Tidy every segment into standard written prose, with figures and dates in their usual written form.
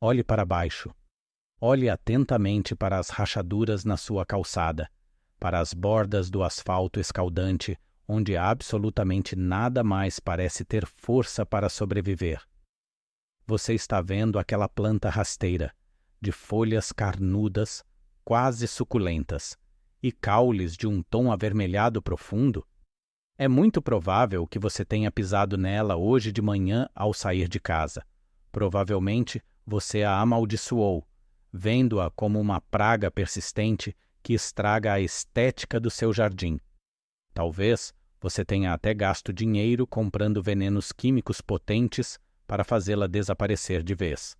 Olhe para baixo. Olhe atentamente para as rachaduras na sua calçada, para as bordas do asfalto escaldante, onde absolutamente nada mais parece ter força para sobreviver. Você está vendo aquela planta rasteira, de folhas carnudas, quase suculentas, e caules de um tom avermelhado profundo? É muito provável que você tenha pisado nela hoje de manhã ao sair de casa. Provavelmente você a amaldiçoou, vendo-a como uma praga persistente que estraga a estética do seu jardim. Talvez você tenha até gasto dinheiro comprando venenos químicos potentes para fazê-la desaparecer de vez.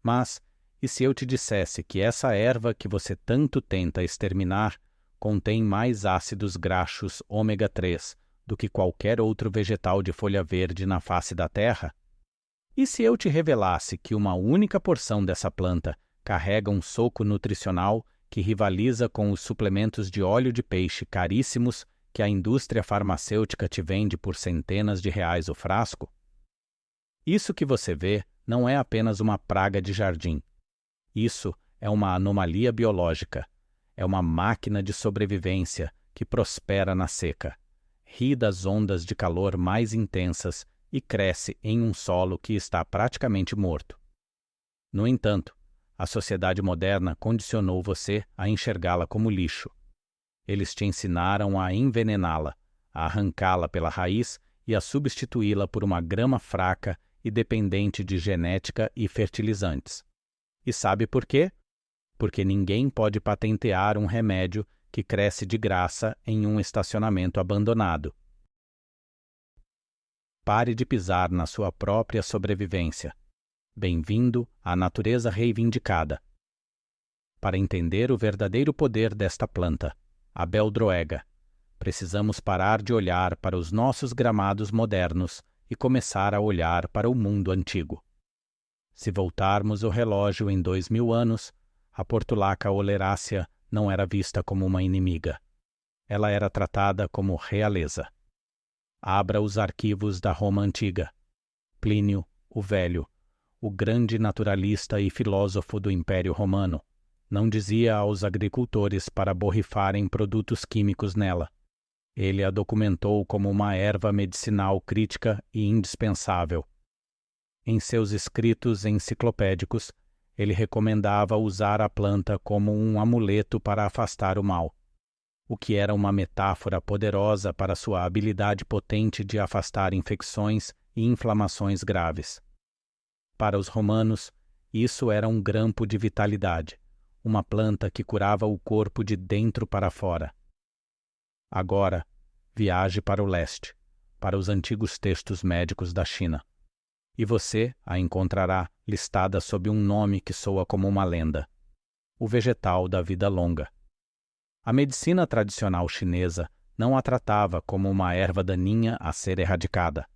Mas, e se eu te dissesse que essa erva que você tanto tenta exterminar contém mais ácidos graxos ômega 3 do que qualquer outro vegetal de folha verde na face da terra? E se eu te revelasse que uma única porção dessa planta carrega um soco nutricional que rivaliza com os suplementos de óleo de peixe caríssimos que a indústria farmacêutica te vende por centenas de reais o frasco? Isso que você vê não é apenas uma praga de jardim. Isso é uma anomalia biológica. É uma máquina de sobrevivência que prospera na seca, ri das ondas de calor mais intensas e cresce em um solo que está praticamente morto. No entanto, a sociedade moderna condicionou você a enxergá-la como lixo. Eles te ensinaram a envenená-la, a arrancá-la pela raiz e a substituí-la por uma grama fraca e dependente de genética e fertilizantes. E sabe por quê? Porque ninguém pode patentear um remédio que cresce de graça em um estacionamento abandonado. Pare de pisar na sua própria sobrevivência. Bem-vindo à natureza reivindicada. Para entender o verdadeiro poder desta planta, a beldroega, precisamos parar de olhar para os nossos gramados modernos e começar a olhar para o mundo antigo. Se voltarmos o relógio em 2000 anos, a portulaca oleracea não era vista como uma inimiga. Ela era tratada como realeza. Abra os arquivos da Roma Antiga. Plínio, o Velho, o grande naturalista e filósofo do Império Romano, não dizia aos agricultores para borrifarem produtos químicos nela. Ele a documentou como uma erva medicinal crítica e indispensável. Em seus escritos enciclopédicos, ele recomendava usar a planta como um amuleto para afastar o mal, o que era uma metáfora poderosa para sua habilidade potente de afastar infecções e inflamações graves. Para os romanos, isso era um grampo de vitalidade, uma planta que curava o corpo de dentro para fora. Agora, viaje para o leste, para os antigos textos médicos da China, e você a encontrará listada sob um nome que soa como uma lenda: o vegetal da vida longa. A medicina tradicional chinesa não a tratava como uma erva daninha a ser erradicada.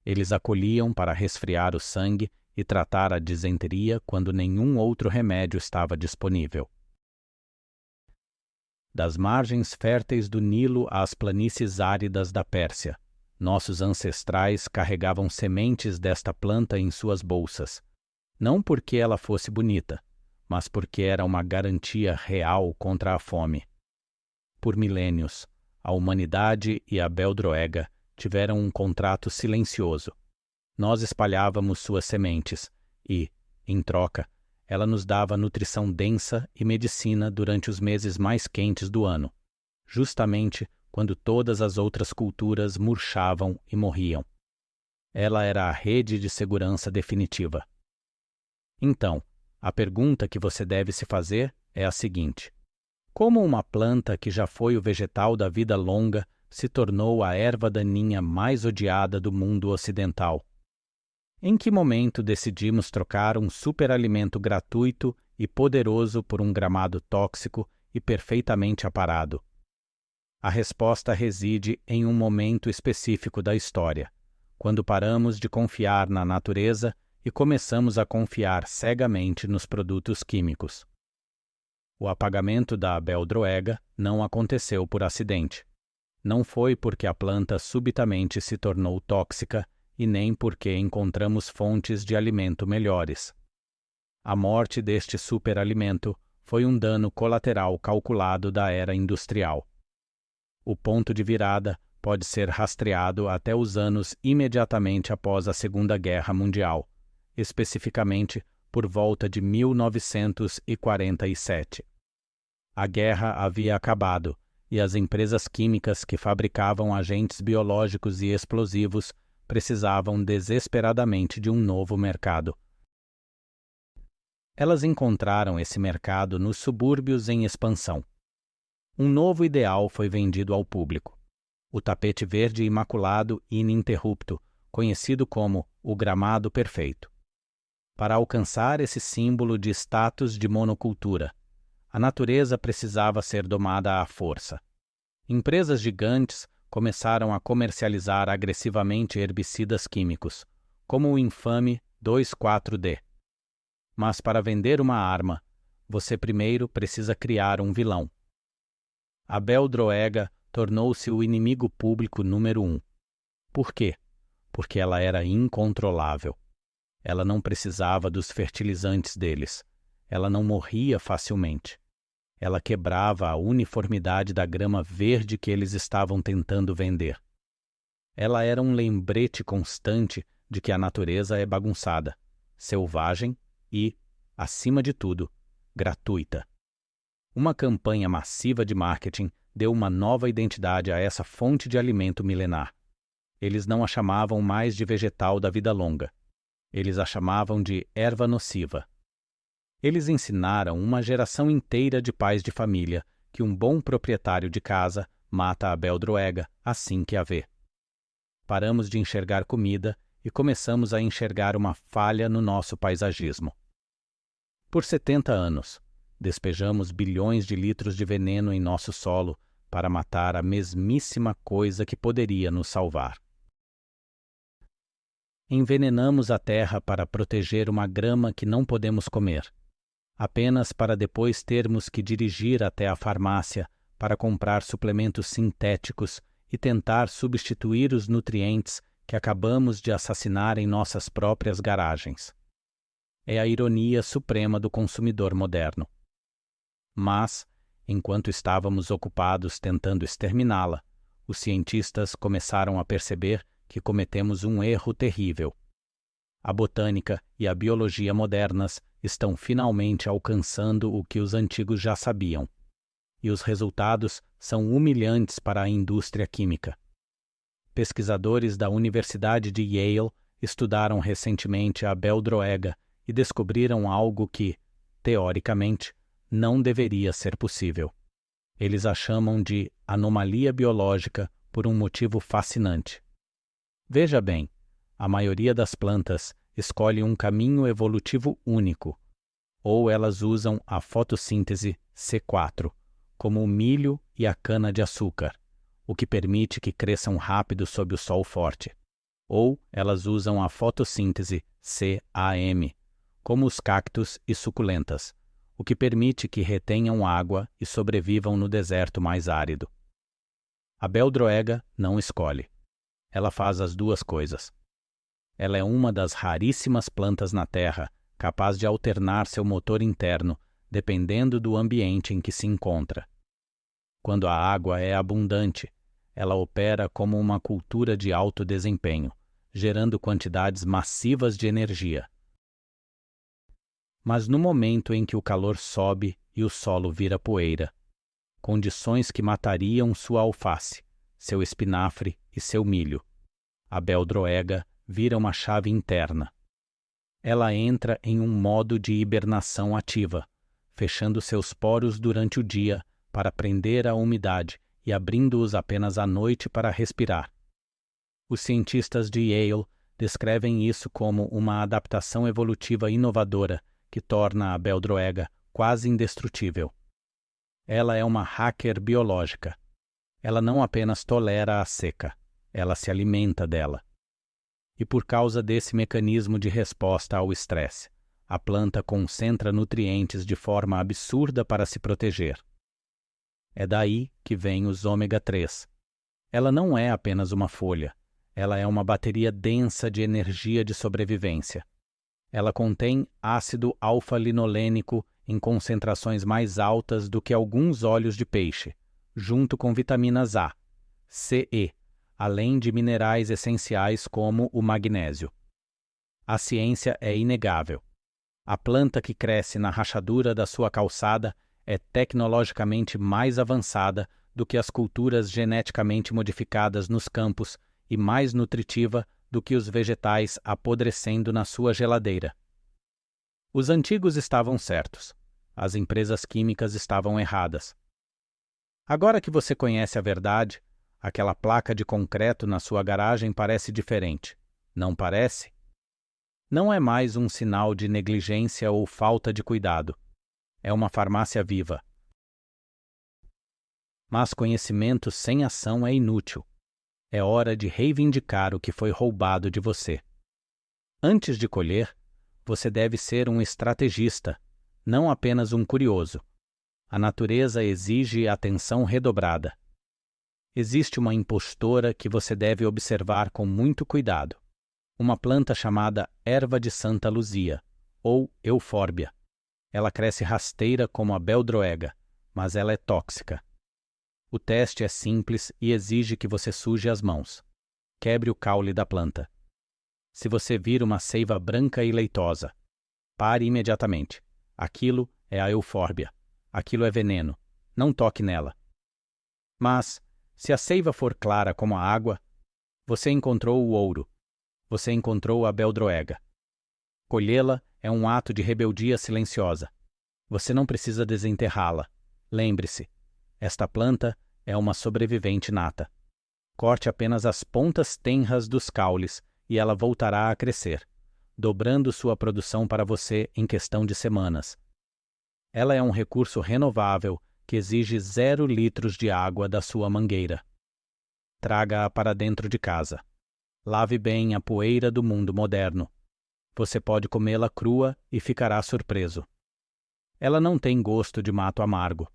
Eles a colhiam para resfriar o sangue e tratar a disenteria quando nenhum outro remédio estava disponível. Das margens férteis do Nilo às planícies áridas da Pérsia, nossos ancestrais carregavam sementes desta planta em suas bolsas, não porque ela fosse bonita, mas porque era uma garantia real contra a fome. Por milênios, a humanidade e a beldroega tiveram um contrato silencioso. Nós espalhávamos suas sementes e, em troca, ela nos dava nutrição densa e medicina durante os meses mais quentes do ano, justamente quando todas as outras culturas murchavam e morriam. Ela era a rede de segurança definitiva. Então, a pergunta que você deve se fazer é a seguinte: como uma planta que já foi o vegetal da vida longa se tornou a erva daninha mais odiada do mundo ocidental? Em que momento decidimos trocar um superalimento gratuito e poderoso por um gramado tóxico e perfeitamente aparado? A resposta reside em um momento específico da história, quando paramos de confiar na natureza e começamos a confiar cegamente nos produtos químicos. O apagamento da beldroega não aconteceu por acidente. Não foi porque a planta subitamente se tornou tóxica e nem porque encontramos fontes de alimento melhores. A morte deste superalimento foi um dano colateral calculado da era industrial. O ponto de virada pode ser rastreado até os anos imediatamente após a Segunda Guerra Mundial, especificamente por volta de 1947. A guerra havia acabado e as empresas químicas que fabricavam agentes biológicos e explosivos precisavam desesperadamente de um novo mercado. Elas encontraram esse mercado nos subúrbios em expansão. Um novo ideal foi vendido ao público: o tapete verde imaculado e ininterrupto, conhecido como o gramado perfeito. Para alcançar esse símbolo de status de monocultura, a natureza precisava ser domada à força. Empresas gigantes começaram a comercializar agressivamente herbicidas químicos, como o infame 2,4-D. Mas para vender uma arma, você primeiro precisa criar um vilão. A beldroega tornou-se o inimigo público número 1. Por quê? Porque ela era incontrolável. Ela não precisava dos fertilizantes deles. Ela não morria facilmente. Ela quebrava a uniformidade da grama verde que eles estavam tentando vender. Ela era um lembrete constante de que a natureza é bagunçada, selvagem e, acima de tudo, gratuita. Uma campanha massiva de marketing deu uma nova identidade a essa fonte de alimento milenar. Eles não a chamavam mais de vegetal da vida longa. Eles a chamavam de erva nociva. Eles ensinaram uma geração inteira de pais de família que um bom proprietário de casa mata a beldroega assim que a vê. Paramos de enxergar comida e começamos a enxergar uma falha no nosso paisagismo. Por 70 anos, despejamos bilhões de litros de veneno em nosso solo para matar a mesmíssima coisa que poderia nos salvar. Envenenamos a terra para proteger uma grama que não podemos comer, apenas para depois termos que dirigir até a farmácia para comprar suplementos sintéticos e tentar substituir os nutrientes que acabamos de assassinar em nossas próprias garagens. É a ironia suprema do consumidor moderno. Mas, enquanto estávamos ocupados tentando exterminá-la, os cientistas começaram a perceber que cometemos um erro terrível. A botânica e a biologia modernas estão finalmente alcançando o que os antigos já sabiam. E os resultados são humilhantes para a indústria química. Pesquisadores da Universidade de Yale estudaram recentemente a beldroega e descobriram algo que, teoricamente, não deveria ser possível. Eles a chamam de anomalia biológica por um motivo fascinante. Veja bem, a maioria das plantas escolhe um caminho evolutivo único, ou elas usam a fotossíntese C4, como o milho e a cana-de-açúcar, o que permite que cresçam rápido sob o sol forte, ou elas usam a fotossíntese CAM, como os cactos e suculentas, o que permite que retenham água e sobrevivam no deserto mais árido. A beldroega não escolhe. Ela faz as duas coisas. Ela é uma das raríssimas plantas na Terra capaz de alternar seu motor interno dependendo do ambiente em que se encontra. Quando a água é abundante, ela opera como uma cultura de alto desempenho, gerando quantidades massivas de energia. Mas no momento em que o calor sobe e o solo vira poeira, condições que matariam sua alface, seu espinafre e seu milho, a beldroega vira uma chave interna. Ela entra em um modo de hibernação ativa, fechando seus poros durante o dia para prender a umidade e abrindo-os apenas à noite para respirar. Os cientistas de Yale descrevem isso como uma adaptação evolutiva inovadora que torna a beldroega quase indestrutível. Ela é uma hacker biológica. Ela não apenas tolera a seca, ela se alimenta dela. E por causa desse mecanismo de resposta ao estresse, a planta concentra nutrientes de forma absurda para se proteger. É daí que vem os ômega 3. Ela não é apenas uma folha, ela é uma bateria densa de energia de sobrevivência. Ela contém ácido alfa-linolênico em concentrações mais altas do que alguns óleos de peixe, junto com vitaminas A, C e, além de minerais essenciais como o magnésio. A ciência é inegável. A planta que cresce na rachadura da sua calçada é tecnologicamente mais avançada do que as culturas geneticamente modificadas nos campos e mais nutritiva do que os vegetais apodrecendo na sua geladeira. Os antigos estavam certos. As empresas químicas estavam erradas. Agora que você conhece a verdade, aquela placa de concreto na sua garagem parece diferente. Não parece? Não é mais um sinal de negligência ou falta de cuidado. É uma farmácia viva. Mas conhecimento sem ação é inútil. É hora de reivindicar o que foi roubado de você. Antes de colher, você deve ser um estrategista, não apenas um curioso. A natureza exige atenção redobrada. Existe uma impostora que você deve observar com muito cuidado. Uma planta chamada erva de Santa Luzia, ou eufórbia. Ela cresce rasteira como a beldroega, mas ela é tóxica. O teste é simples e exige que você suje as mãos. Quebre o caule da planta. Se você vir uma seiva branca e leitosa, pare imediatamente. Aquilo é a eufórbia. Aquilo é veneno. Não toque nela. Mas, se a seiva for clara como a água, você encontrou o ouro. Você encontrou a beldroega. Colhê-la é um ato de rebeldia silenciosa. Você não precisa desenterrá-la. Lembre-se, esta planta é uma sobrevivente nata. Corte apenas as pontas tenras dos caules e ela voltará a crescer, dobrando sua produção para você em questão de semanas. Ela é um recurso renovável que exige 0 litros de água da sua mangueira. Traga-a para dentro de casa. Lave bem a poeira do mundo moderno. Você pode comê-la crua e ficará surpreso. Ela não tem gosto de mato amargo.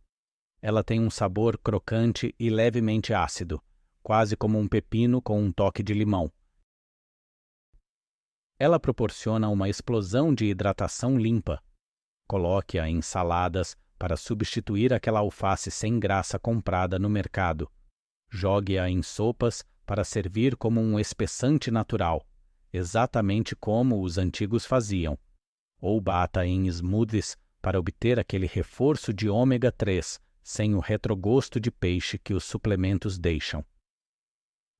Ela tem um sabor crocante e levemente ácido, quase como um pepino com um toque de limão. Ela proporciona uma explosão de hidratação limpa. Coloque-a em saladas para substituir aquela alface sem graça comprada no mercado. Jogue-a em sopas para servir como um espessante natural, exatamente como os antigos faziam. Ou bata em smoothies para obter aquele reforço de ômega 3, sem o retrogosto de peixe que os suplementos deixam.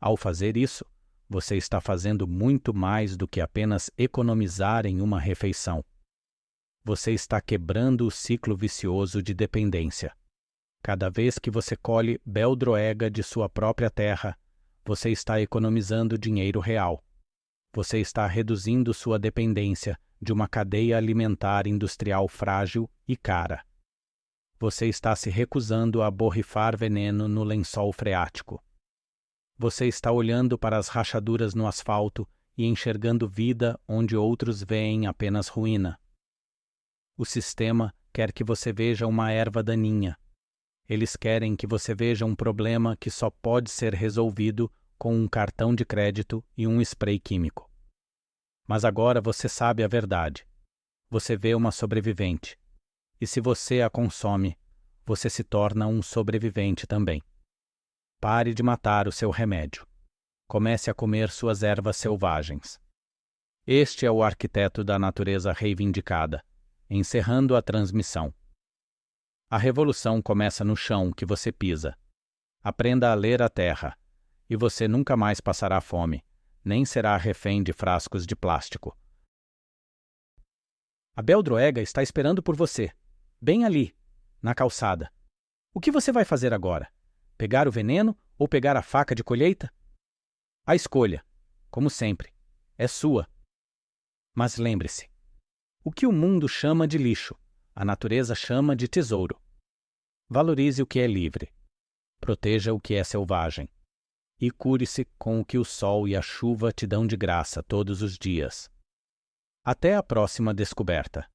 Ao fazer isso, você está fazendo muito mais do que apenas economizar em uma refeição. Você está quebrando o ciclo vicioso de dependência. Cada vez que você colhe beldroega de sua própria terra, você está economizando dinheiro real. Você está reduzindo sua dependência de uma cadeia alimentar industrial frágil e cara. Você está se recusando a borrifar veneno no lençol freático. Você está olhando para as rachaduras no asfalto e enxergando vida onde outros veem apenas ruína. O sistema quer que você veja uma erva daninha. Eles querem que você veja um problema que só pode ser resolvido com um cartão de crédito e um spray químico. Mas agora você sabe a verdade. Você vê uma sobrevivente. E se você a consome, você se torna um sobrevivente também. Pare de matar o seu remédio. Comece a comer suas ervas selvagens. Este é o arquiteto da natureza reivindicada, encerrando a transmissão. A revolução começa no chão que você pisa. Aprenda a ler a terra, e você nunca mais passará fome, nem será refém de frascos de plástico. A beldroega está esperando por você, bem ali, na calçada. O que você vai fazer agora? Pegar o veneno ou pegar a faca de colheita? A escolha, como sempre, é sua. Mas lembre-se, o que o mundo chama de lixo, a natureza chama de tesouro. Valorize o que é livre. Proteja o que é selvagem. E cure-se com o que o sol e a chuva te dão de graça todos os dias. Até a próxima descoberta.